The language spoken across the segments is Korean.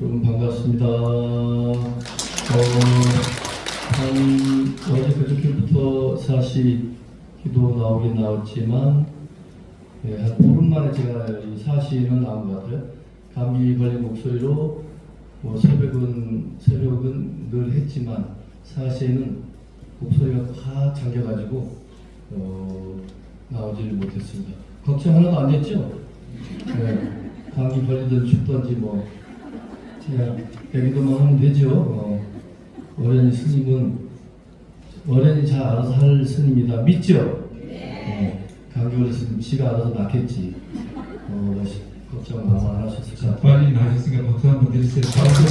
여러분 반갑습니다. 어제 그저께부터 사실 기도 나오긴 나왔지만 한 보름 만에 제가 이 사시는 나온 것 같아요. 감기 걸린 목소리로 새벽은 늘 했지만 사시는 목소리가 확 잠겨가지고 나오지를 못했습니다. 걱정 하나도 안 됐죠? 네, 감기 걸리든 춥든지 그냥 얘기도만 하면 되죠. 어련히 스님은 어련히 잘 알아서 할 스님이다. 믿죠? 감기 걸렸으면 지가 알아서 낫겠지. 걱정 안 하셨을 것 같아요. 빨리 나셨으니까 박수 한번 드리세요. 박수.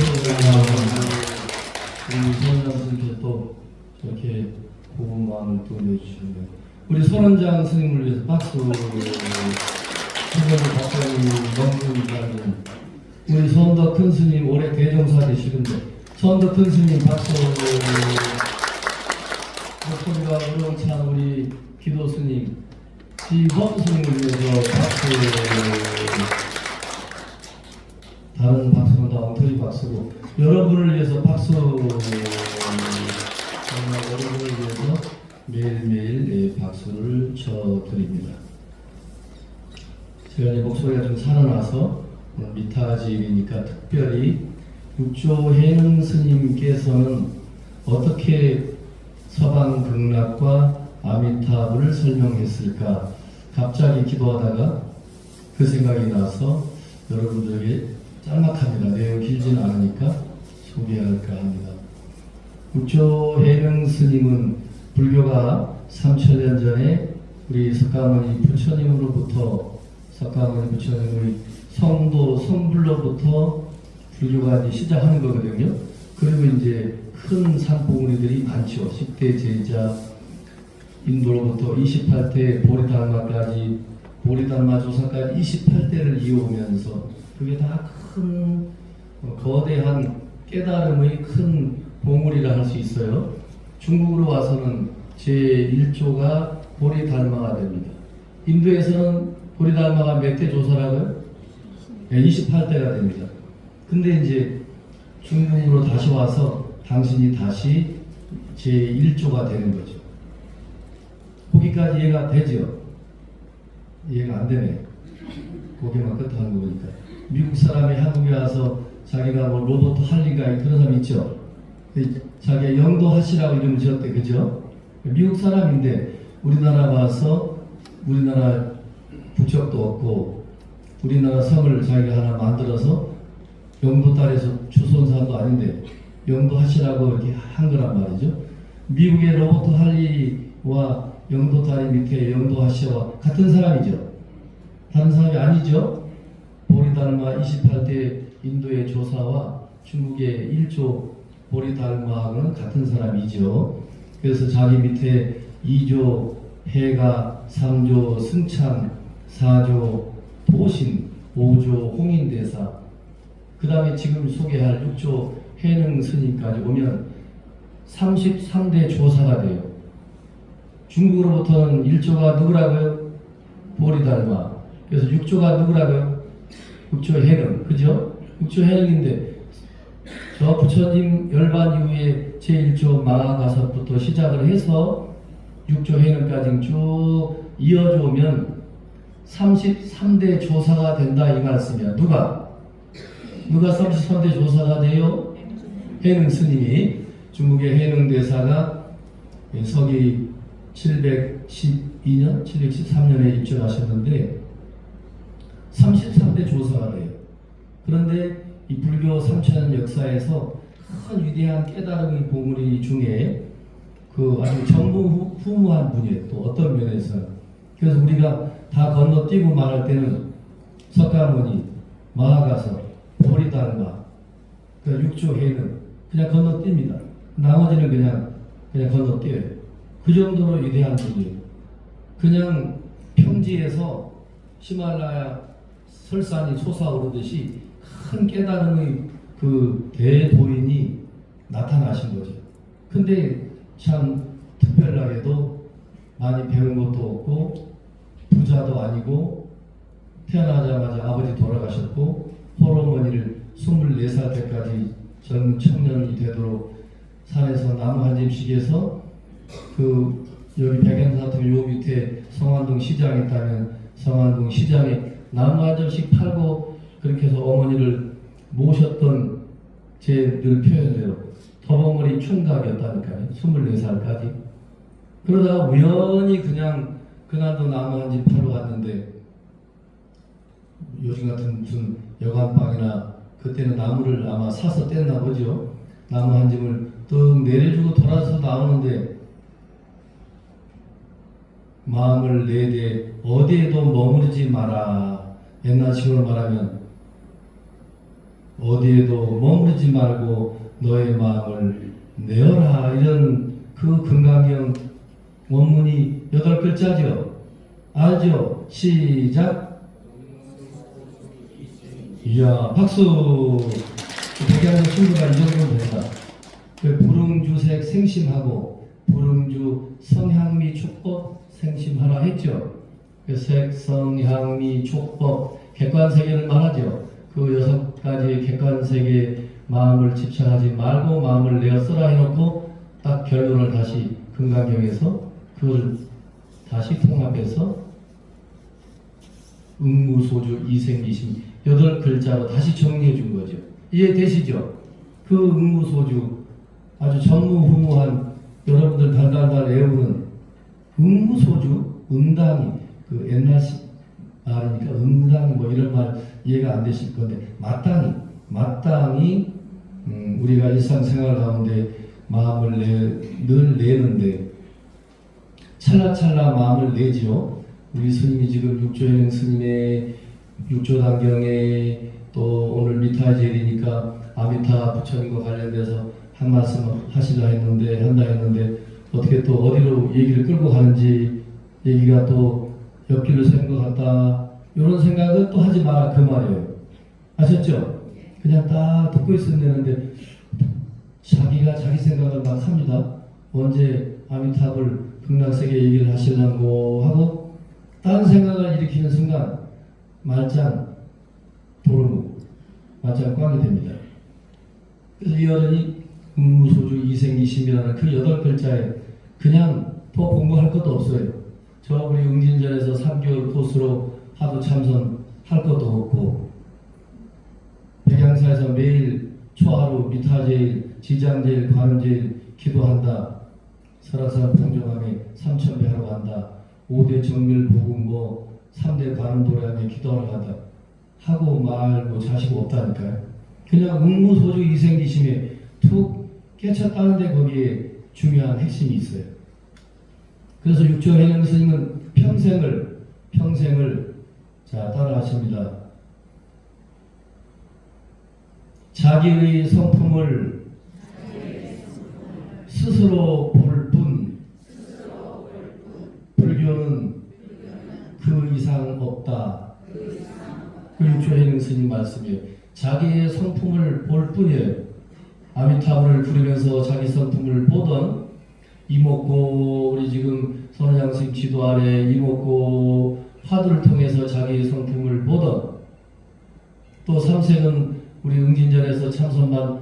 우리 선원장 스님께서 또 저렇게 고운 마음을 또 내주시네요. 우리 선원장 스님을 위해서 박수. 선생님 박사님 너무 감사합니다. 우리 선더 큰 스님 올해 대종사 되시는데 선더 큰 스님 박수. 목소리가 우렁찬 우리 기도 스님 지범 스님을 위해서 박수. 다른 박수는 다 엉터리 박수고 여러분을 위해서 박수. 정말 여러분을 위해서 매일매일 박수를 쳐드립니다. 제가 이제 목소리가 좀 살아나서 미타지이니까 특별히 육조 해능 스님께서는 어떻게 서방 극락과 아미타불을 설명했을까 갑자기 기도하다가 그 생각이 나서 여러분들에게 짤막합니다. 내용 길지는 않으니까 소개할까 합니다. 육조 해능 스님은 불교가 3000년 전에 우리 석가모니 부처님으로부터 석가모니 부처님의 성도 성불로부터 불교가 이제 시작하는 거거든요. 그리고 이제 큰 산봉우리들이 많죠. 10대 제자 인도로부터 28대 보리달마까지 보리달마 조사까지 28대를 이어오면서 그게 다 큰 거대한 깨달음의 큰 봉우리라 할 수 있어요. 중국으로 와서는 제1조가 보리달마가 됩니다. 인도에서는 보리달마가 몇 대 조사라고요? 28대가 됩니다. 근데 이제 중국으로 다시 와서 당신이 다시 제1조가 되는 거죠. 거기까지 이해가 되죠? 이해가 안 되네. 거기만 끝하는 거 보니까. 미국 사람이 한국에 와서 자기가 로버트 할리가 그런 사람 있죠? 자기가 영도하시라고 이름을 지었대. 그죠? 미국 사람인데 우리나라 와서 우리나라 국적도 없고 우리나라 성을 자기가 하나 만들어서 영도 딸에서 주소온 사람도 아닌데 영도하시라고 이렇게 한 거란 말이죠. 미국의 로버트 할리와 영도 딸이 밑에 영도하시와 같은 사람이죠. 다른 사람이 아니죠. 보리달마 28대 인도의 조사와 중국의 1조 보리달마하고는 같은 사람이죠. 그래서 자기 밑에 2조 해가, 3조 승찬, 4조 도신, 5조 홍인대사, 그 다음에 지금 소개할 6조 해능 스님까지 오면 33대 조사가 돼요. 중국으로부터는 1조가 누구라고요? 보리달마. 그래서 6조가 누구라고요? 6조 해능. 그죠? 6조 해능인데 저 부처님 열반 이후에 제1조 마하가사부터 시작을 해서 6조 해능까지 쭉 이어져 오면 33대 조사가 된다 이 말씀이야. 누가 33대 조사가 돼요? 해능 스님이. 중국의 해능 대사가 서기 712년, 713년에 입증하셨는데 33대 조사가 돼요. 그런데 이 불교 3000년 역사에서 큰 위대한 깨달음의 봉우리 중에 그 아주 전무후무한 분이에요. 또 어떤 면에서는. 그래서 우리가 다 건너뛰고 말할 때는 석가모니, 마하가사, 보리달마, 그 6조 해능 그냥 건너뜁니다. 나머지는 그냥 건너뛰어요. 그 정도로 위대한 분이에요. 그냥 평지에서 히말라야 설산이 솟아오르듯이 큰 깨달음의 그 대도인이 나타나신 거죠. 근데 참 특별하게도 많이 배운 것도 없고 부자도 아니고 태어나자마자 아버지 돌아가셨고 홀어머니를 24살 때까지 젊은 청년이 되도록 산에서 나무 한 집씩에서 그 여기 백연사투 요 밑에 성안동 시장에 있다면 성안동 시장에 나무 한 접씩 팔고 그렇게 해서 어머니를 모셨던 제 늘 표현대로 터벅머리 총각이었다니까요. 24살까지. 그러다가 우연히 그냥 그날도 나무 한 집 팔러 왔는데 요즘 같은 무슨 여관방이나 그때는 나무를 아마 사서 뗐나 보죠. 나무 한 집을 뚝 내려주고 돌아서 나오는데 마음을 내되 어디에도 머무르지 마라. 옛날식으로 말하면 어디에도 머무르지 말고 너의 마음을 내어라. 이런 그 금강경 원문이 8글자죠. 알죠? 시작. 이야, 박수. 백양의 친구가 이 정도면 된다. 그 불응주색 생심하고 불응주 성향미 촉법 생심하라 했죠. 그 색, 성향미, 촉법 객관세계를 말하죠. 그 6가지 객관세계 마음을 집착하지 말고 마음을 내어 써라 해놓고 딱 결론을 다시 금강경에서 그걸 다시 통합해서 응무소주 이생기심 8글자로 다시 정리해 준 거죠. 이해되시죠? 그 응무소주 아주 전무후무한 여러분들 달달달 외우는 응무소주 응당이 그 옛날식 말이니까 응당이 뭐 이런 말 이해가 안 되실 건데 마땅히 우리가 일상생활 가운데 마음을 늘 내는데 찰나찰나 마음을 내지요. 우리 스님이 지금 육조현행 스님의 육조단경에 또 오늘 미타제일이니까 아미타 부처님과 관련돼서 한 말씀 한다 했는데 어떻게 또 어디로 얘기를 끌고 가는지 얘기가 또 옆길로 샌 것 같다. 이런 생각은 또 하지 마라 그 말이에요. 아셨죠? 그냥 딱 듣고 있으면 되는데 자기가 자기 생각을 막 합니다. 언제 아미탑을 극락세계 얘기를 하시려고 하고 다른 생각을 일으키는 순간 말짱 도루묵 말짱 꽝이 됩니다. 그래서 이 어른이 응무소주 이생이심이라는 그 8글자에 그냥 더 공부할 것도 없어요. 저 우리 응진전에서 3개월 코스로 하도 참선할 것도 없고 백양사에서 매일 초하루 미타제일, 지장제일, 관음제일 기도한다. 설악산 풍정함에 3000배 하러 간다. 5대 정밀 복음 뭐 3대 관음도량에 기도하러 간다. 하고 말고 자식 없다니까요. 그냥 응무소주 이생기심에 툭 깨쳤다는데 거기에 중요한 핵심이 있어요. 그래서 육조해령 스님은 평생을 자 따라하십니다. 자기의 성품을 스스로 볼 뿐 불교는 그 이상 없다. 그 육조해령 스님 말씀이에요. 자기의 성품을 볼 뿐이에요. 아미타불을 부르면서 자기 성품을 보던 이목고 우리 지금 선양스님 지도 아래 이목고 화두를 통해서 자기의 성품을 보던 또 삼생은 우리 응진전에서 참선만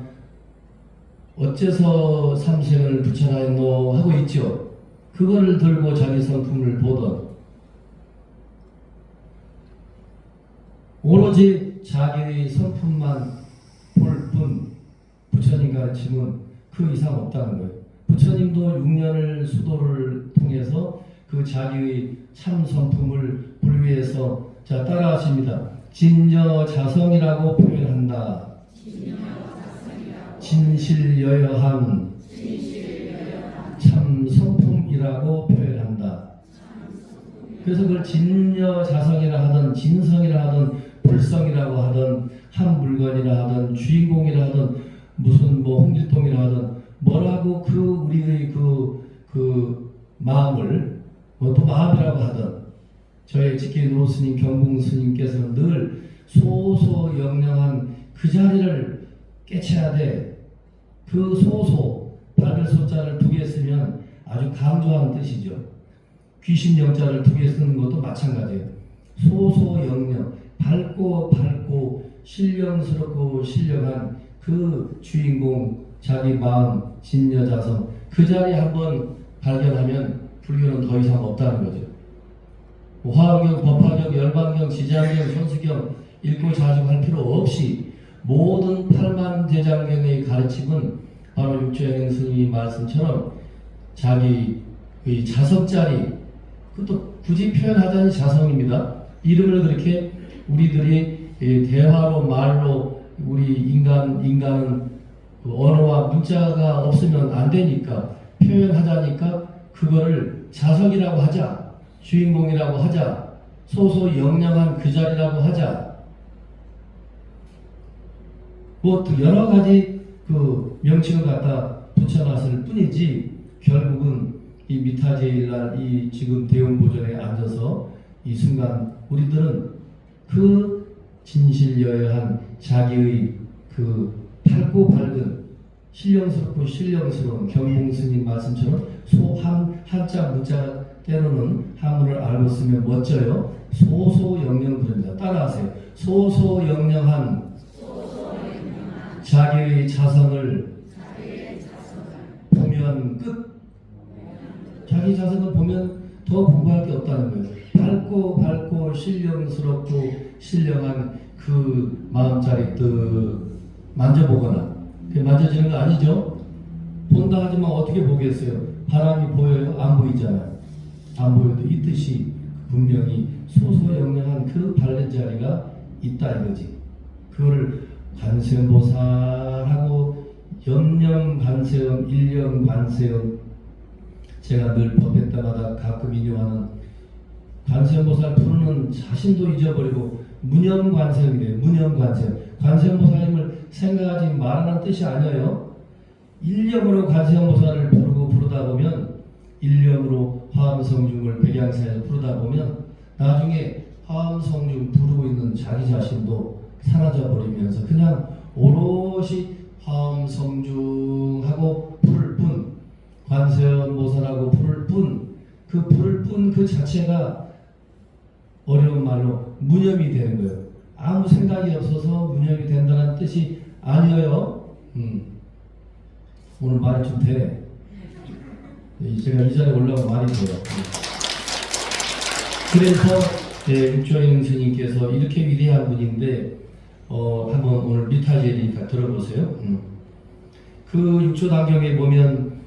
어째서 삼생을 부처라 했노 하고 있죠. 그거를 들고 자기 성품을 보던 오로지 자기의 성품만 볼 뿐 부처님 가르침은 그 이상 없다는 거예요. 부처님도 6년을 수도를 통해서 그 자기의 참 성품을 불위해서 자 따라하십니다. 진여자성이라고 표현한다. 진실여여함 참 성품이라고 표현한다. 그래서 그걸 진여자성이라 하든 진성이라 하든 불성이라고 하든 한 물건이라 하든 주인공이라 하든 무슨 뭐 홍길동이라 하든 뭐라고 그 우리의 그 마음을 뭐 또 마음이라고 하든 저희 직계노 스님 경궁 스님께서는 늘 소소영령한 그 자리를 깨쳐야 돼. 그 소소 밝을 소자를 2개 쓰면 아주 강조하는 뜻이죠. 귀신 영자를 2개 쓰는 것도 마찬가지예요. 소소영령 밝고 신령스럽고 신령한 그 주인공, 자기 마음, 진여자성, 그 자리에 한번 발견하면 불교는 더 이상 없다는 거죠. 화엄경, 법화경, 열반경, 지장경, 손수경 읽고 자중할 필요 없이 모든 팔만대장경의 가르침은 바로 육조행행 스님이 말씀처럼 자기의 자성자리, 그것도 굳이 표현하자니 자성입니다. 이름을 그렇게 우리들이 대화로 말로 우리 인간은 언어와 문자가 없으면 안 되니까 표현하자니까 그거를 자성이라고 하자, 주인공이라고 하자, 소소영령한 그 자리라고 하자. 뭐 여러 가지 그 명칭을 갖다 붙여놨을 뿐이지 결국은 이 미타제일날 이 지금 대웅보전에 앉아서 이 순간 우리들은 그 진실여여한 자기의 그 밝고 밝은 신령스럽고 신령스러운 경봉스님 말씀처럼 한자 문자 때로는 한문을 알고 쓰면 멋져요. 소소영령 그럽니다. 따라하세요. 소소영령한 자기의 자성을 보면 끝. 자기 자성을 보면 더 공부할 게 없다는 거예요. 밝고 신령스럽고 신령한 그 마음자리 만져보거나 만져지는 거 아니죠? 본다 하지만 어떻게 보겠어요? 바람이 보여요? 안 보이잖아요. 안 보여도 있듯이 분명히 소소영령한 그 밝은 자리가 있다 이거지. 그거를 관세음보살하고 염념관세음, 일념관세음, 제가 늘 법회 때마다 가끔 인용하는 관세음보살 부르는 자신도 잊어버리고 무념관세음이래요. 무념관세음. 관세음보살님을 생각하지 말라는 뜻이 아니에요. 일념으로 관세음보살을 부르다 보면, 일념으로 화엄성중을 백양사에서 부르다 보면 나중에 화엄성중 부르고 있는 자기 자신도 사라져 버리면서 그냥 오롯이 화엄성중하고 부를 뿐, 관세음보살하고 부를 뿐, 그 부를 뿐 그 자체가 어려운 말로 무념이 되는 거예요. 아무 생각이 없어서 무념이 된다는 뜻이 아니에요. 오늘 말이 좀 되네. 제가 이 자리에 올라오면 말이 돼요. 그래서 육조행 스님께서 이렇게 위대한 분인데 한번 오늘 미타제리니까 들어보세요. 그 육조단경에 보면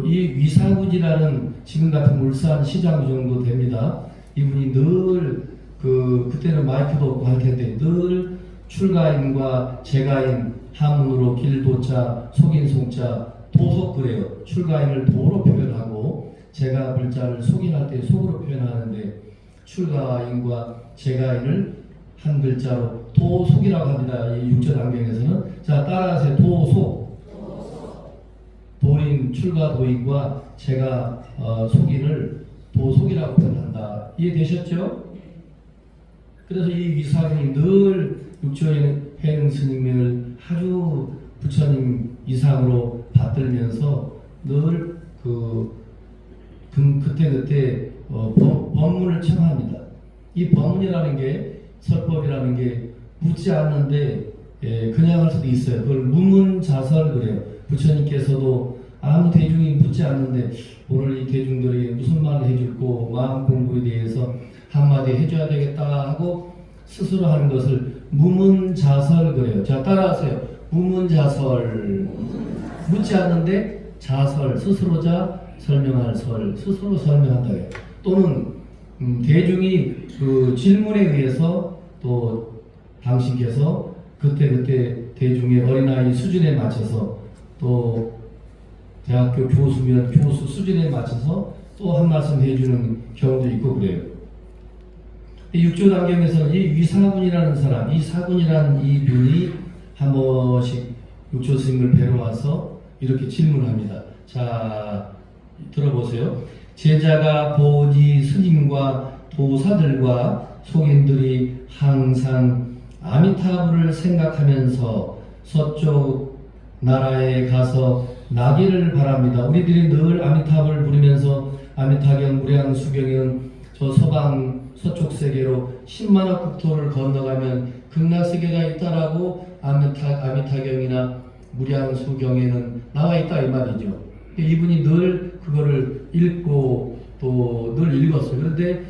이 위사군이라는 지금 같은 울산 시장 정도 됩니다. 이분이 늘 그때는 마이크도 없고 할 텐데 늘 출가인과 재가인 한문으로 길도자, 속인송자, 도속 그래요. 출가인을 도로 표현하고 재가 글자를 속인할 때 속으로 표현하는데 출가인과 재가인을 한 글자로 도속이라고 합니다. 이 육조단경에서는. 자, 따라하세요. 도속. 도인, 출가도인과 재가 속인을 도속이라고 표현한다. 이해되셨죠? 그래서 이 위사군이 늘 육조행 스님을 아주 부처님 이상으로 받들면서 늘 그때 법문을 청합니다. 이 법문이라는 게 설법이라는 게 묻지 않는데 그냥 할 수도 있어요. 그걸 무문자설 그래요. 부처님께서도 아무 대중이 묻지 않는데 오늘 이 대중들이 무슨 말을 해줄고 마음 공부에 대해서 한마디 해줘야 되겠다 하고 스스로 하는 것을 무문자설 그래요. 자, 따라하세요. 무문자설. 묻지 않는데 자설, 스스로자 설명할 설, 스스로 설명한다. 또는 대중이 그 질문에 의해서 또 당신께서 그때 대중의 어린아이 수준에 맞춰서 또 대학교 교수면 교수 수준에 맞춰서 또 한 말씀 해주는 경우도 있고 그래요. 육조단경에서는 이 위사군이라는 사람, 이 사군이라는 이 분이 한 번씩 육조 스님을 뵈러 와서 이렇게 질문합니다. 자, 들어보세요. 제자가 보니 스님과 도사들과 속인들이 항상 아미타불을 생각하면서 서쪽 나라에 가서 나기를 바랍니다. 우리들이 늘 아미타불을 부르면서 아미타경, 무량, 수경은 저 서방 서쪽 세계로 10만억 국토를 건너가면 극락세계가 있다라고 아미타경이나 무량수경에는 나와 있다 이 말이죠. 이분이 늘 그거를 읽고 또 늘 읽었어요. 그런데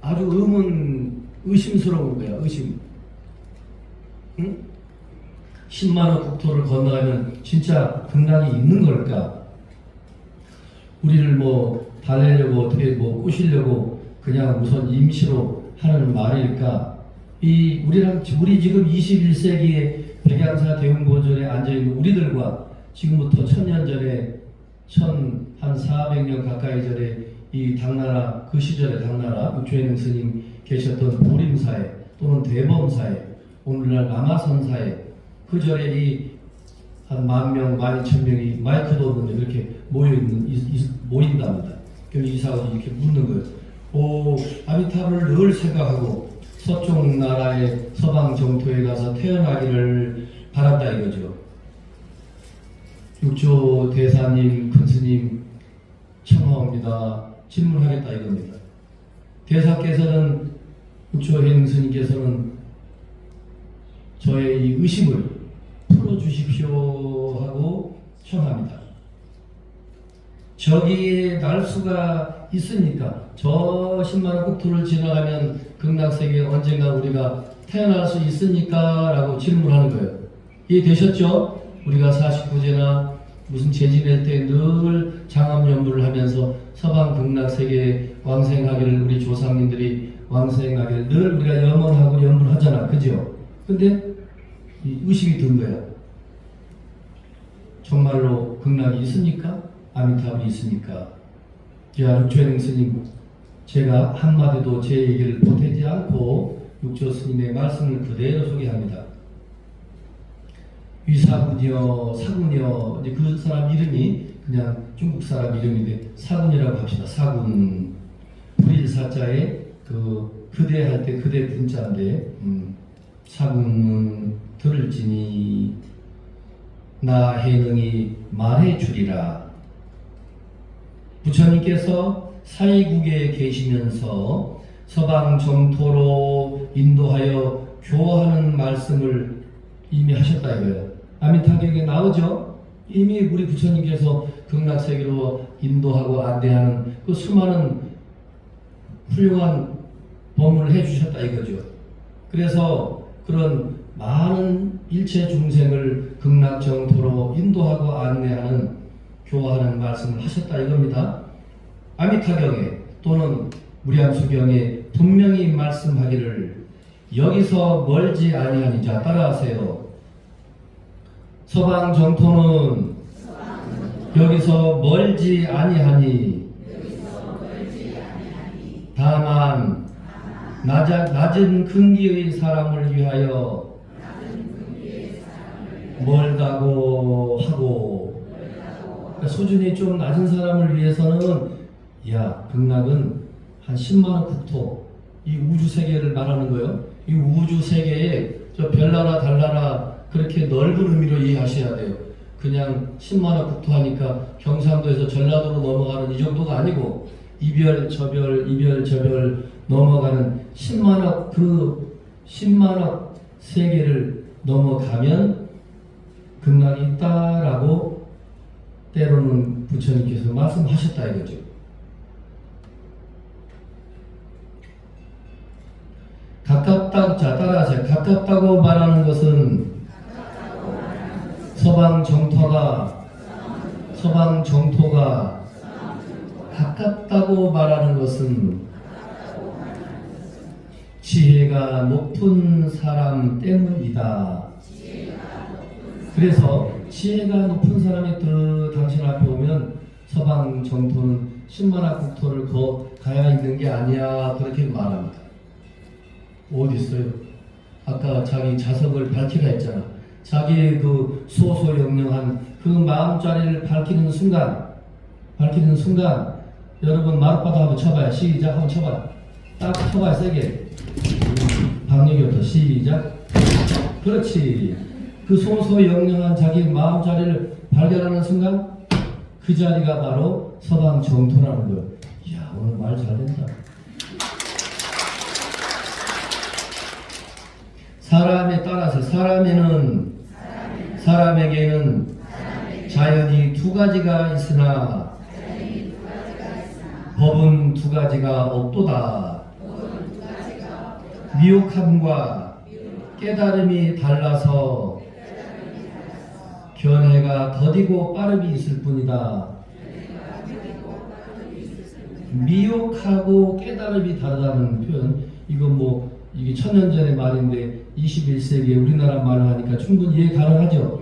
아주 의심스러운 거야. 의심. 응? 10만억 국토를 건너가면 진짜 극락이 있는 걸까? 우리를 뭐 달래려고 어떻게 뭐 꼬시려고 그냥 우선 임시로 하는 말일까? 우리 지금 21세기의 백양사 대웅보전에 앉아있는 우리들과 지금부터 1000년 전에 한 400년 가까이 전에 이 당나라 그 시절의 당나라 육조행 스님 계셨던 보림사에 또는 대범사에 오늘날 남아선사에 그 절에 이 한 10,000명, 12,000명이 마이크도 없는데 이렇게 모인답니다. 그럼 이사가 이렇게 묻는 거예요. 아미타불을 늘 생각하고 서쪽 나라의 서방 정토에 가서 태어나기를 바란다 이거죠. 육조 대사님, 큰 스님 청하옵니다. 질문하겠다 이겁니다. 대사께서는 육조 행 스님께서는 저의 이 의심을 풀어주십시오 하고 청합니다. 저기에 날 수가 있으니까 저 10만원 국토를 지나가면 극락세계에 언젠가 우리가 태어날 수 있으니까 라고 질문하는 거예요. 이해되셨죠? 우리가 49제나 무슨 제지낼 때 늘 장암연부를 하면서 서방 극락세계에 왕생하기를 우리 조상님들이 왕생하기를 늘 우리가 염원하고 연불하잖아. 그죠? 근데 의식이 든 거야. 정말로 극락이 있습니까? 아미타불이 있습니까? 자, 육조행 스님, 제가 한마디도 제 얘기를 보태지 않고 육조 스님의 말씀을 그대로 소개합니다. 위사군이여, 사군이여, 이제 그 사람 이름이 그냥 중국 사람 이름인데 사군이라고 합시다. 사군. 불일사자에 그대 할 때 그대 분자인데 사군은 들을지니 나 해능이 말해주리라. 부처님께서 사이국에 계시면서 서방 정토로 인도하여 교화하는 말씀을 이미 하셨다 이거예요. 아미타경에 나오죠? 이미 우리 부처님께서 극락세계로 인도하고 안내하는 그 수많은 훌륭한 법문을 해주셨다 이거죠. 그래서 그런 많은 일체 중생을 극락정토로 인도하고 안내하는 교화하는 말씀을 하셨다 이겁니다. 아미타경에 또는 무량수경에 분명히 말씀하기를 여기서 멀지 아니하니. 자, 따라하세요. 서방 정토는 여기서 멀지 아니하니 다만 낮은 근기의 사람을 위하여 멀다고 하고, 그러니까 수준이 좀 낮은 사람을 위해서는 극락은 한 10만원 국토, 이 우주 세계를 말하는 거예요. 이 우주 세계에 저 별나라 달나라 그렇게 넓은 의미로 이해하셔야 돼요. 그냥 10만원 국토 하니까 경상도에서 전라도로 넘어가는 이 정도가 아니고 이별 저별 넘어가는 10만억 그 10만억 세계를 넘어가면 극락이 있다라고 때로는 부처님께서 말씀하셨다 이거죠. 가깝다, 자 따라하세요. 가깝다고 말하는 것은 서방 정토가 가깝다고 말하는 것은 지혜가 높은 사람 때문이다. 그래서 지혜가 높은 사람이 당신 앞에 오면 서방 정토는 10만억 국토를 가야 있는 게 아니야 그렇게 말합니다. 어디 있어요? 아까 자기 자석을 밝히라 했잖아. 자기의 그 소소영령한 그 마음자리를 밝히는 순간 여러분 마룻바닥 한번 쳐봐요. 시작. 한번 쳐봐요. 딱 쳐봐요. 세게. 박력이부터 시작. 그렇지. 그 소소영령한 자기 마음자리를 발견하는 순간 그 자리가 바로 서방 정토라는 거예요. 이야, 오늘 말 잘된다. 사람에 따라서 사람에게는 자연이 두 가지가 있으나 법은 두 가지가 없도다. 미혹함과 깨달음이 달라서 견해가 더디고 빠름이 있을 뿐이다. 미혹하고 깨달음이 다르다는 표현, 이게 1000년 전의 말인데 21세기에 우리나라 말을 하니까 충분히 이해 가능하죠.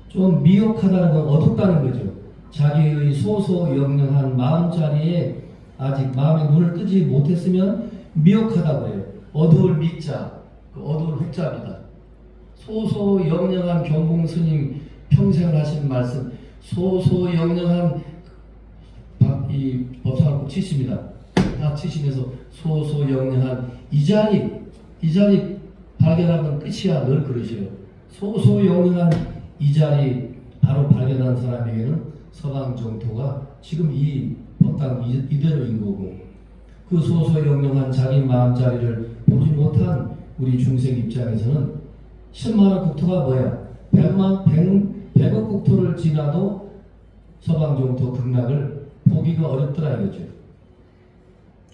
좀 미혹하다는 건 어둡다는 거죠. 자기의 소소영령한 마음자리에 아직 마음의 눈을 뜨지 못했으면 미혹하다고 해요. 어두울 미자, 그 어두울 흑자입니다. 소소영령한 경공 스님 평생을 하신 말씀, 소소영령한 이 법상을 꼭 치십니다. 딱 치시면서 소소영령한 이 자리 발견하면 끝이야. 늘 그러셔요. 소소영령한 이 자리 바로 발견한 사람에게는 서방 정토가 지금 이 법당 이대로인 거고, 그 소소영령한 자기 마음자리를 보지 못한 우리 중생 입장에서는 10만원 국토가 뭐야? 100억 국토를 지나도 서방 정토 극락을 보기가 어렵더라 이거죠.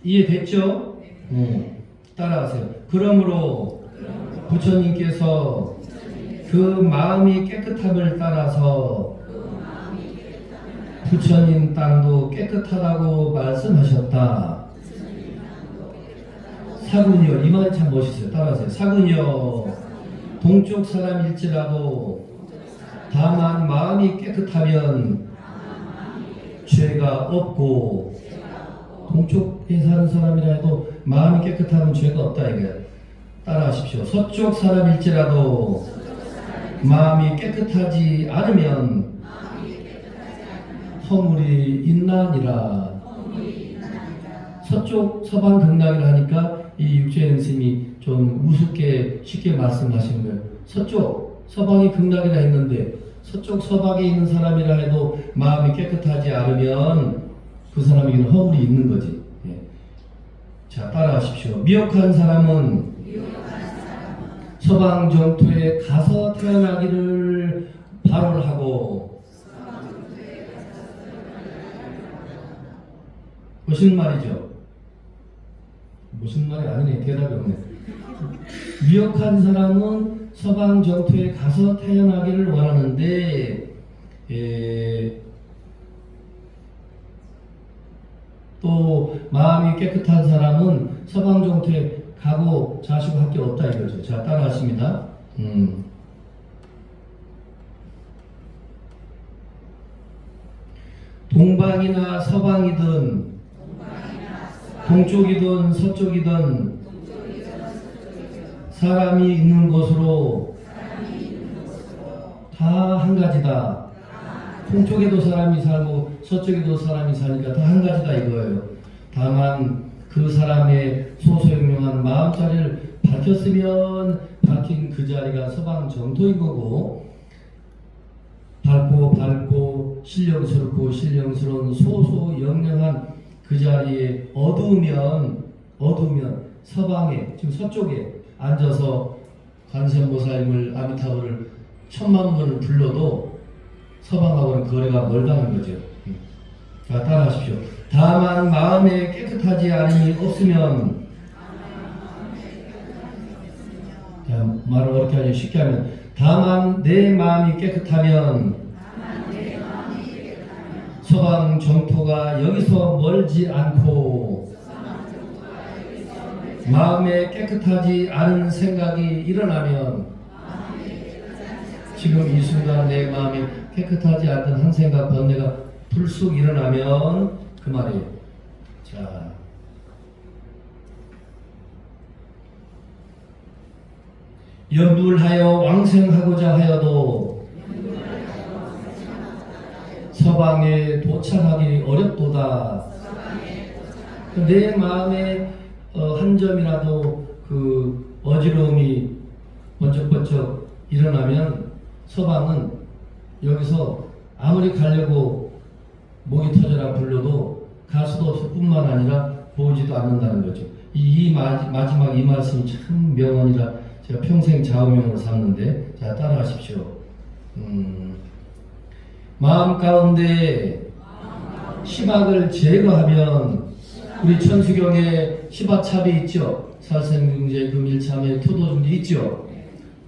이해됐죠? 따라하세요. 그러므로 부처님께서 그 마음이 깨끗함을 따라서 부처님 땅도 깨끗하다고 말씀하셨다. 사군요, 이 말이 참 멋있어요. 따라하세요. 사군요, 동쪽 사람일지라도 다만 마음이 깨끗하면 죄가 없고, 동쪽에 사는 사람이라 해도 마음이 깨끗하면 죄가 없다 이거예요. 따라하십시오. 서쪽 사람일지라도 마음이 깨끗하지 않으면 허물이 있나니라. 서쪽 서방 극락이라 하니까 이 육조현 스님이 좀 우습게 쉽게 말씀하시는 거예요. 서쪽 서방이 극락이라 했는데 서쪽 서방에 있는 사람이라 해도 마음이 깨끗하지 않으면 그 사람에게는 허물이 있는 거지. 예. 자, 따라하십시오. 미혹한 사람은 서방 정토에 가서 태어나기를 발언을 하고, 무슨 말이죠? 무슨 말이 아니네. 대답이 없네. 미혹한 사람은 서방 정토에 가서 태어나기를 원하는데, 또 마음이 깨끗한 사람은 서방 정토에 가고 자시고 할 게 없다 이거죠. 자, 따라하십니다. 동방이나 서방이든 동쪽이든 서쪽이든 사람이 있는 곳으로 다 한 가지다. 동쪽에도 사람이 살고 서쪽에도 사람이 사니까 다 한 가지다 이거예요. 다만 그 사람의 소소영령한 마음자리를 밝혔으면 밝힌 그 자리가 서방 정토인 거고, 밝고 신령스러운 소소영령한 그 자리에 어두우면 서방에, 지금 서쪽에 앉아서 관세음보살님을 아미타불을 1000만번을 불러도 서방하고는 거리가 멀다는 거죠. 자, 따라하십시오. 다만 마음에 깨끗하지 않음이 없으면, 자, 말을 어렵게 하지 쉽게 하면, 다만 내 마음이 깨끗하면 서방 정토가 여기서 멀지 않고 마음에 깨끗하지 않은 생각이 일어나면, 지금 이 순간 내 마음이 깨끗하지 않던 한 생각 번뇌가 불쑥 일어나면 그 말이에요. 자, 연불하여 왕생하고자 하여도 서방에 도착하기 어렵도다. 내 마음에 한 점이라도 그 어지러움이 번쩍번쩍 일어나면 서방은 여기서 아무리 가려고 목이 터져라 불러도 갈 수도 없을 뿐만 아니라 보지도 않는다는 거죠. 마지막 이 말씀이 참 명언이라 제가 평생 좌우명으로 삼는데, 자, 따라하십시오. 마음 가운데 시박을 제거하면 우리 천수경에 시박찹이 있죠. 살생중재, 금일참회, 토도중재 있죠.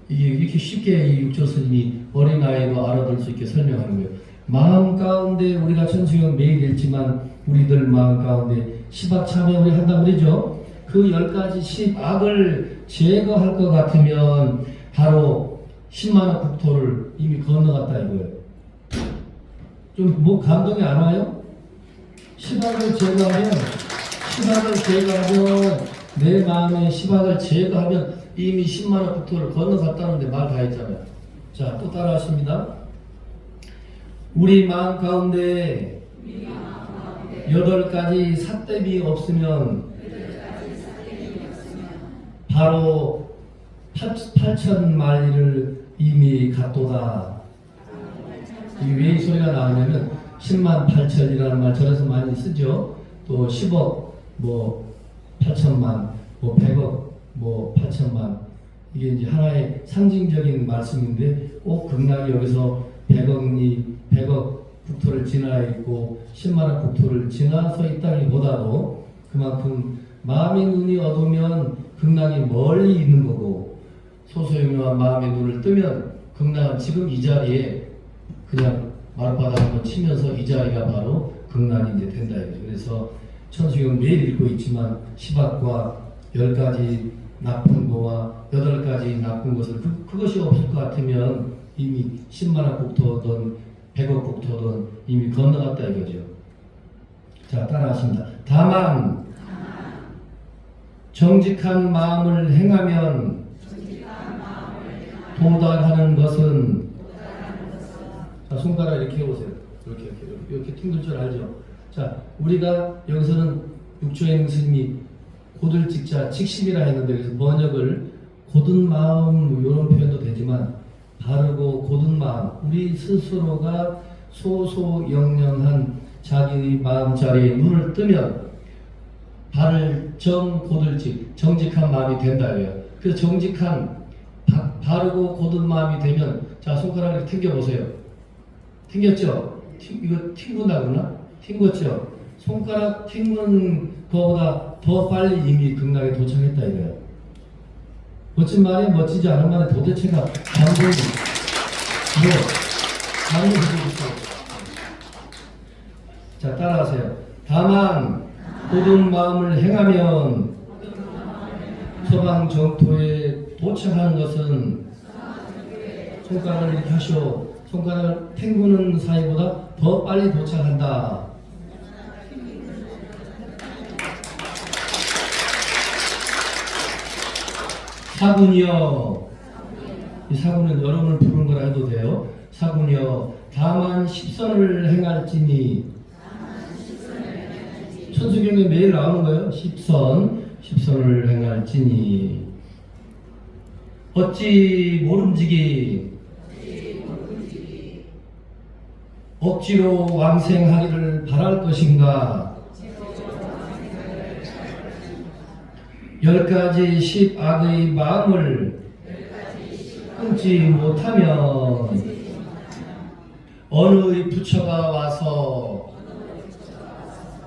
이게 이렇게 쉽게 이 육조 스님이 어린아이도 알아들 수 있게 설명하는 거예요. 마음 가운데 우리가 천수경 매일 읽지만 우리들 마음 가운데 시박참회 우리 한다고 그러죠. 그 10가지 시박을 제거할 것 같으면 바로 10만원 국토를 이미 건너갔다 이거예요. 좀 뭐 감동이 안 와요? 시박을 제거하면 내 마음의 시박을 제거하면 이미 10만원 국토를 건너갔다는데 말 다 했잖아요. 자, 또 따라하십니다. 우리 마음 가운데 8가지 삿대비 없으면 바로 8천만리를 이미 갔도다. 이게 왜 이 소리가 나오냐면 10만 8천이라는 말 저래서 많이 쓰죠. 또 10억 뭐 8천만 뭐 100억 뭐 8천만 이게 이제 하나의 상징적인 말씀인데 꼭 극락이 여기서 100억 국토를 지나 있고 10만원 국토를 지나서 있다기보다도 그만큼 마음의 눈이 어두우면 극락이 멀리 있는 거고 소소유명한 마음의 눈을 뜨면 극락은 지금 이 자리에 그냥 마룻바닥 한번 치면서 이 자리가 바로 극락이 이제 된다 이거죠. 그래서 천수경 매일 읽고 있지만 시박과 10가지 나쁜 거와 8가지 나쁜 것을 그것이 없을 것 같으면 이미 10만원 국토든 100억 국토든 이미 건너갔다 이거죠. 자, 따라하십니다. 다만 정직한 마음을 행하면 도달하는 것은 자, 손가락 이렇게 해보세요. 이렇게 튕길 줄 알죠? 자, 우리가 여기서는 육조행 스님이 고들 직자 직심이라 했는데 그래서 번역을 고든 마음 이런 표현도 되지만 바르고 고든 마음 우리 스스로가 소소영령한 자기의 마음자리에 눈을 뜨면 바를 고들직 정직한 마음이 된다 이거예요. 그래서 정직한 바르고 고든 마음이 되면 자 손가락을 튕겨보세요. 튕겼죠? 이거 튕구나 그러나? 튕겼죠? 손가락 튕은 거보다 더 빨리 이미 극락에 도착했다 이거예요. 멋진 말이 멋지지 않은 말에 도대체가 감동이 감동이 있어요. 자 따라하세요. 다만 고든 마음을 행하면 서방 정토에 도착하는 것은 손가락을 이렇게 하시오. 손가락을 탱구는 사이보다 더 빨리 도착한다. 사군이여, 이 사군은 여러분을 부른 거라 해도 돼요. 사군이여, 다만 십선을 행할지니 천수경에 매일 나오는 거예요. 십선을 행할지니 어찌 모름지기 억지로 왕생하기를 바랄 것인가. 10가지 십악의 마음을 끊지 못하면 어느 부처가 와서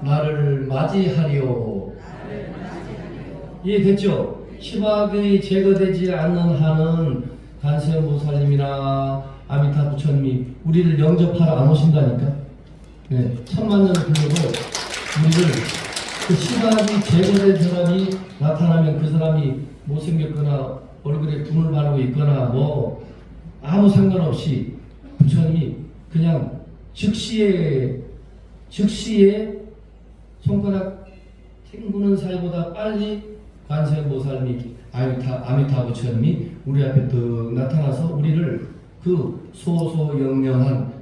나를 맞이하리오. 이해됐죠? 십악이 제거되지 않는 한은 관세음보살님이나 아미타 부처님이 우리를 영접하러 안 오신다니까. 네, 천만 년을 불러도 우리를 그 십악이 제거된 사람이 나타나면 그 사람이 못생겼거나 얼굴에 분을 바르고 있거나 뭐 아무 상관없이 부처님이 그냥 즉시에 손가락 튕구는 사이보다 빨리 관세음보살님이 아미타 부처님이 우리 앞에 또 나타나서 우리를 그 소소영령한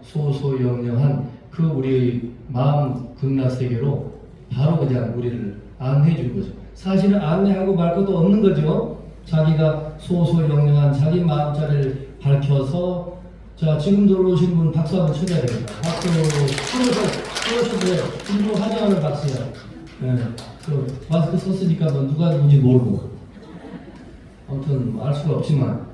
그 우리의 마음 극락세계로 바로 그냥 우리를 안내해 준 거죠. 사실은 안내하고 말 것도 없는 거죠. 자기가 소소영령한 자기 마음자리를 밝혀서 자 지금 들어오신 분 박수 한번 쳐줘야 됩니다. 박수 쳐서 돼요. 일부 환영하는 박수야. 네. 그 마스크 썼으니까 뭐 누가 누군지 모르고. 자, 따라하십니다. 다만 고든 마음을 행하면 도달하는 것은 아무튼 알 수가 없지만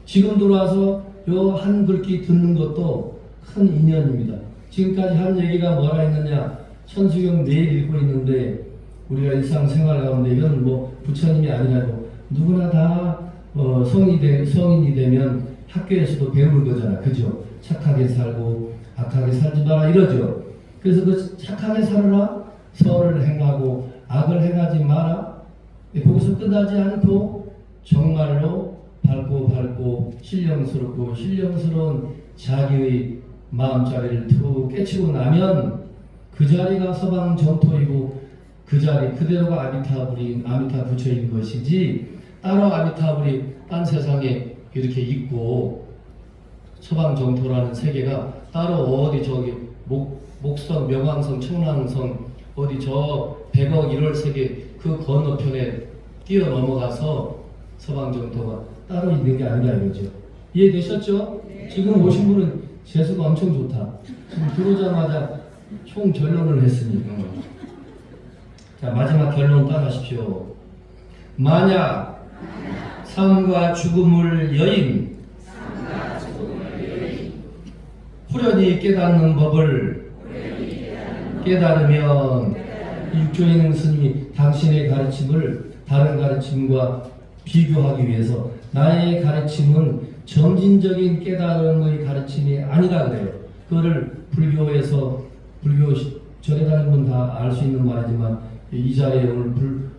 지금 들어와서 요 한 글귀 듣는 것도 큰 인연입니다. 지금까지 한 얘기가 뭐라 했느냐, 천수경 매일 읽고 있는데 우리가 일상생활 가운데 이건 뭐 부처님이 아니라도 누구나 다 성인이 되면 학교에서도 배울 거잖아, 그죠? 착하게 살고 악하게 살지 마라 이러죠. 그래서 그 착하게 살아라, 선을 행하고 악을 행하지 마라. 거기서 끝나지 않고 정말로 밝고 신령스러운 자기의 마음자리를 툭 깨치고 나면 그 자리가 서방 정토이고 그 자리 그대로가 아미타 부처인 것이지, 따로 아미타불이 딴 세상에 이렇게 있고 서방 정토라는 세계가 따로 어디 저기 목성, 명왕성, 청랑성 어디 저 100억 1월 세계 그 건너편에 뛰어넘어가서 서방 정토가 따로 있는 게 아니라 이거죠. 이해되셨죠? 네. 지금 오신 분은 재수가 엄청 좋다. 지금 들어오자마자 총 결론을 했으니까. 자, 마지막 결론 따라하십시오. 만약 삶과 죽음을 여인 후련히 깨닫는 법을 깨달으면 육조인능 스님이 당신의 가르침을 다른 가르침과 비교하기 위해서 나의 가르침은 점진적인 깨달음의 가르침이 아니다 그래요. 그거를 불교 절에 다니는 분 다 알 수 있는 말이지만 이 자리에 오늘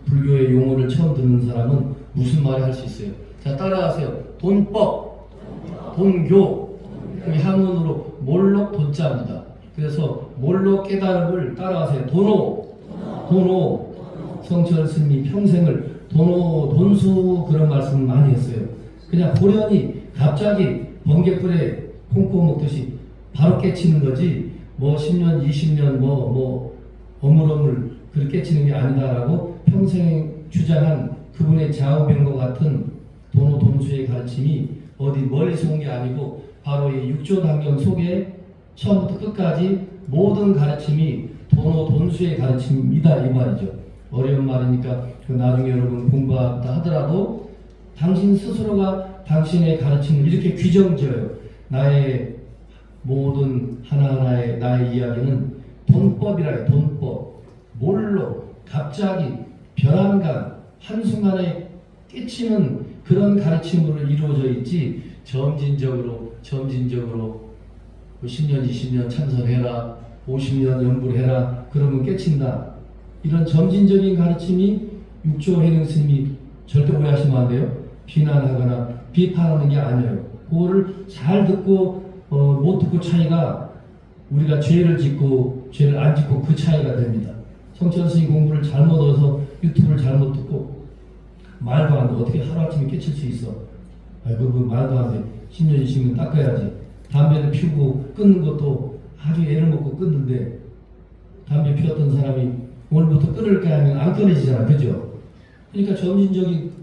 불교의 용어를 처음 듣는 사람은 무슨 말을 할 수 있어요? 자, 따라하세요. 돈법, 돈교. 그 한문으로 몰록 돈자입니다. 그래서 몰록 깨달음을 따라하세요. 도노. 성철 스님이 평생을 돈수 그런 말씀 많이 했어요. 그냥 호련히 갑자기 번개불에 콩고 먹듯이 바로 깨치는 거지, 뭐 10년, 20년 어물어물 그렇게 깨치는 게 아니다라고 평생 주장한 그분의 좌우병과 같은 돈수의 가르침이 어디 멀리서 온 게 아니고 바로 이 육조단경 속에 처음부터 끝까지 모든 가르침이 돈수의 가르침이다 이 말이죠. 어려운 말이니까 나중에 여러분 공부한다 하더라도 당신 스스로가 당신의 가르침을 이렇게 규정져요. 나의 모든 하나하나의 나의 이야기는 돈법이라 해요. 돈법. 몰로 갑자기 변환감 한순간에 깨치는 그런 가르침으로 이루어져 있지, 점진적으로 10년 20년 참선해라 50년 연불해라 그러면 깨친다, 이런 점진적인 가르침이 육조해능 스님이 절대 오해하시면 안 돼요. 비난하거나 비판하는 게 아니에요. 그거를 잘 듣고 못 듣고 차이가, 우리가 죄를 짓고 죄를 안 짓고 그 차이가 됩니다. 성철 스님 공부를 잘못 얻어서 유튜브를 잘못 듣고 말도 안 돼. 어떻게 하루아침에 깨칠 수 있어? 아이고 그 말도 안 돼. 10년 20년 닦아야지. 담배를 피우고 끊는 것도 아주 애를 먹고 끊는데, 담배 피웠던 사람이 오늘부터 끊을까 하면 안 끊어지잖아, 그죠? 그러니까 점진적인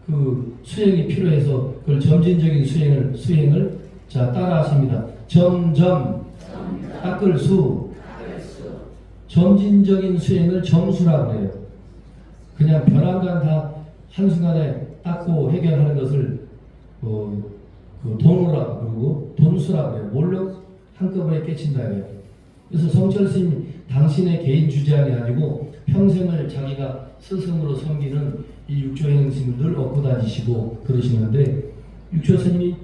그 수행이 필요해서 그걸 점진적인 수행을 자 따라하십니다. 점점 닦을 수, 점진적인 수행을 점수라고 해요. 그냥 변환간 다 한순간에 닦고 해결하는 것을 그 돈으라고 그러고 돈수라고 해요. 몰록 한꺼번에 깨친다 해요. 그래서 성철 스님 당신의 개인 주장이 아니고 평생을 자기가 스승으로 섬기는 이 육조해능 스님을 늘 얻고 다니시고 그러시는데, 육조 스님이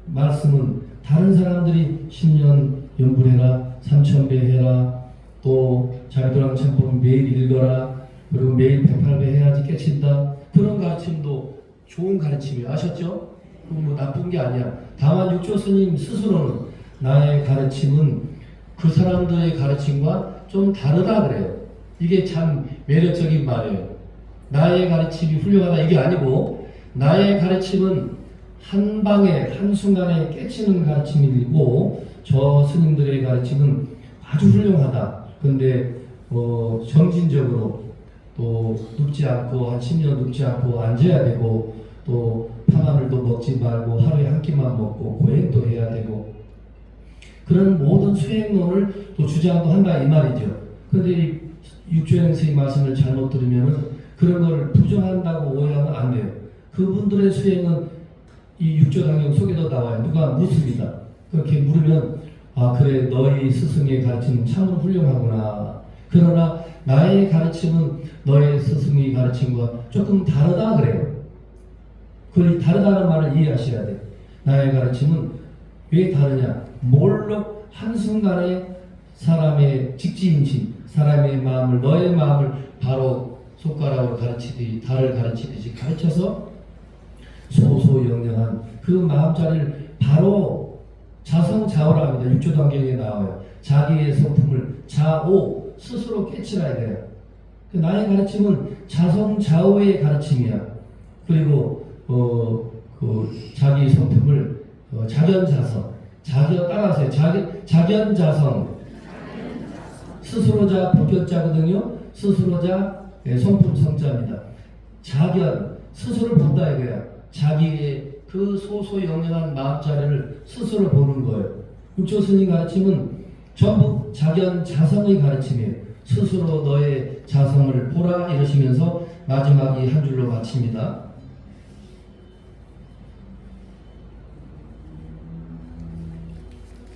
말씀은 다른 사람들이 10년 연불해라, 3000배 해라, 또 자비도랑 참법을 매일 읽어라, 그리고 매일 108배 해야지 깨친다, 그런 가르침도 좋은 가르침이에요. 아셨죠? 그건 뭐 나쁜 게 아니야. 다만 육조 스님 스스로는 나의 가르침은 그 사람들의 가르침과 좀 다르다 그래요. 이게 참 매력적인 말이에요. 나의 가르침이 훌륭하다 이게 아니고, 나의 가르침은 한 방에 한순간에 깨치는 가르침이고, 저 스님들의 가르침은 아주 훌륭하다. 근데 점진적으로 또 눕지 않고 한 10년 눕지 않고 앉아야 되고, 또 파마늘도 먹지 말고 하루에 한 끼만 먹고 고행도 해야 되고, 그런 모든 수행론을 또 주장도 한다 이 말이죠. 근데 이 육조해능 스님 말씀을 잘못 들으면은 그런 걸 부정한다고 오해하면 안 돼요. 그분들의 수행은 이 육조당경 속에도 나와요. 누가 묻습니다. 그렇게 물으면 아 그래 너희 스승의 가르침은 참으로 훌륭하구나. 그러나 나의 가르침은 너의 스승의 가르침과 조금 다르다 그래요. 그 다르다는 말을 이해하셔야 돼요. 나의 가르침은 왜 다르냐? 몰록 한순간에 사람의 직지인심, 사람의 마음을 너의 마음을 바로 손가락으로 가르치듯이 달을 가르치듯이 가르쳐서 소소영영한 그 마음자리를 바로 자성자오라 합니다. 육조단경에 나와요. 자기의 성품을 자오 스스로 깨치라야 돼요. 나의 가르침은 자성자오의 가르침이야. 그리고 자기 성품을 자견자성, 따라하세요. 자견자성, 스스로자 복견자거든요. 스스로자 성품 성자입니다. 자견, 스스로를 본다 이거야. 자기의 그 소소영연한 마음자리를 스스로 보는 거예요. 육조 스님 가르침은 전부 자견자성의 가르침이에요. 스스로 너의 자성을 보라 이러시면서 마지막 이 한 줄로 마칩니다.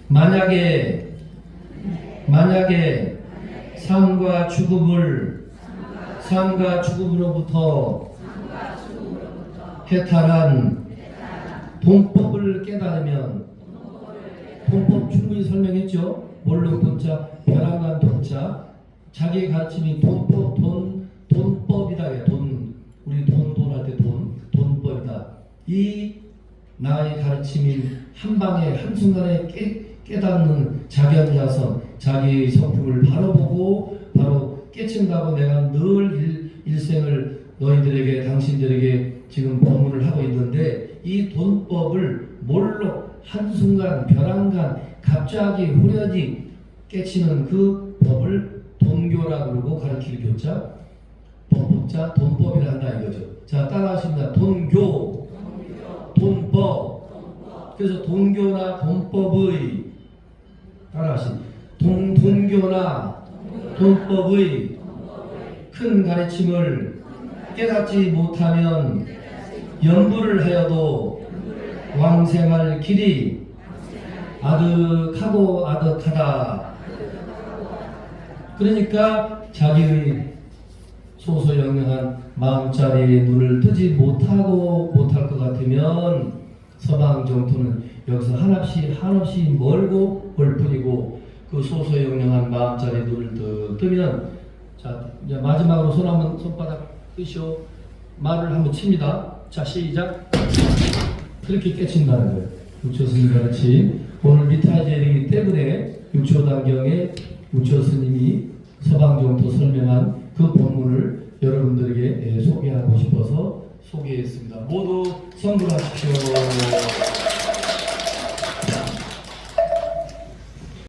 만약에 삶과 죽음으로부터 해탈한 돈법을 깨달으면, 돈법 충분히 설명했죠. 몰록 돈자, 벼랑간 돈자, 자기의 가르침이 돈법이다. 우리 돈할 때 돈법이다. 이 나의 가르침이 한 방에 한순간에 깨닫는 자견자성, 자기의 성품을 바로 보고 바로 깨친다고 내가 늘 일생을 너희들에게 당신들에게 지금 법문을 하고 있는데, 이 돈법을 몰록 한순간 벼랑간 갑자기 후려지 깨치는 그 법을 돈교라 그러고 가르칠 교자, 법법자, 돈법이라 한다 이거죠. 자, 따라하십니다. 돈교, 돈법. 그래서 돈교나 돈법의, 따라하십니다. 돈교나 돈법의 큰 가르침을 깨닫지 못하면 연부를 하여도 왕생할 길이 아득하다. 그러니까 자기의 소소영영한 마음자리에 눈을 뜨지 못할 것 같으면 서방 정토는 여기서 한없이 멀고 올 뿐이고, 그 소소영영한 마음자리에 눈을 뜨면, 자 이제 마지막으로 손바닥 뜨시오. 말을 한번 칩니다. 자 시작. 그렇게 깨친다는 거예요. 육조 스님 가르침. 오늘 미타제이기 때문에 육조단경에 육조 스님이 서방정토 설명한 그 본문을 여러분들에게 소개하고 싶어서 소개했습니다. 모두 성불하십시오.